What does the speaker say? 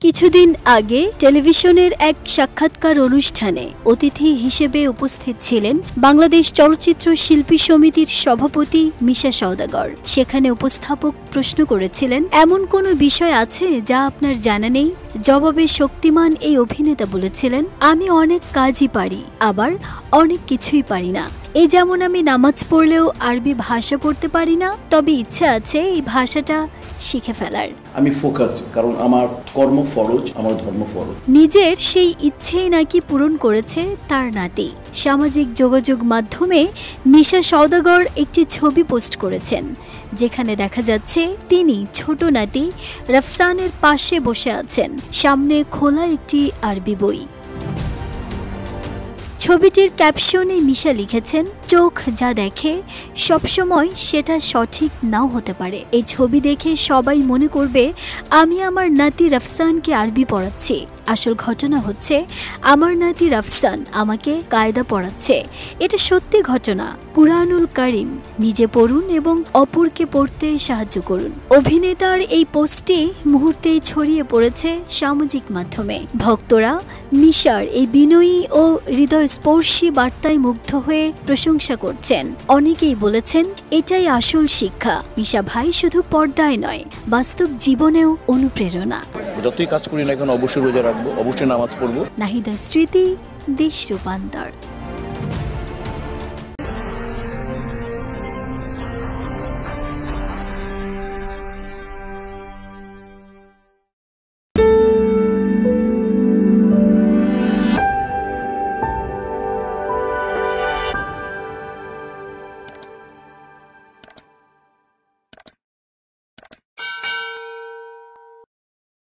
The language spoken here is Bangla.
কিছুদিন আগে টেলিভিশনের এক সাক্ষাৎকার অনুষ্ঠানে অতিথি হিসেবে উপস্থিত ছিলেন বাংলাদেশ চলচ্চিত্র শিল্পী সমিতির সভাপতি মিশা সওদাগর। সেখানে উপস্থাপক প্রশ্ন করেছিলেন, এমন কোনো বিষয় আছে যা আপনার জানা নেই? জবাবে শক্তিমান এই অভিনেতা বলেছিলেন, আমি অনেক কাজই পারি, আবার অনেক কিছুই পারি না। এই যেমন আমি নামাজ পড়লেও আরবি ভাষা পড়তে পারি না, তবে ইচ্ছা আছে এই ভাষাটা শিখে ফেলার। আমি ফোকাসড, কারণ আমার কর্ম ফরজ, আমার ধর্ম ফরজ। নিজের সেই ইচ্ছেই নাকি পূরণ করেছে তার নাতি। সামাজিক যোগাযোগ মাধ্যমে মিশা সওদাগর একটি ছবি পোস্ট করেছেন, যেখানে দেখা যাচ্ছে তিনি ছোট নাতি রাফসানের পাশে বসে আছেন, সামনে খোলা একটি আরবি বই। ছবিটির ক্যাপশনে মিশা লিখেছেন, চোখ যা দেখে সবসময় সেটা সঠিক নাও হতে পারে। এই ছবি দেখে সবাই মনে করবে আমি আমার নাতি রাফসানকে আরবি পড়াচ্ছি। আসল ঘটনা হচ্ছে আমার নাতি রাফসান আমাকে কায়দা পড়াচ্ছে। এটা সত্যি ঘটনা। কুরআনুল কারীম নিজে পড়ুন এবং অপরকে পড়তে সাহায্য করুন। অভিনেতার এই পোস্টটি মুহূর্তেই ছড়িয়ে পড়েছে সামাজিক মাধ্যমে। ভক্তরা মিশার এই বিনয়ী ও হৃদয়স্পর্শী বার্তায় মুগ্ধ হয়ে প্রশংসা করছেন। অনেকেই বলেছেন, এটাই আসল শিক্ষা। মিশা ভাই শুধু পর্দায় নয়, বাস্তব জীবনেও অনুপ্রেরণা। যতই কাজ করি না কেন অবশ্যই রোজা রাখবো, অবশ্যই নামাজ পড়বো। নাহিদা স্মৃতি, দেশ রূপান্তর।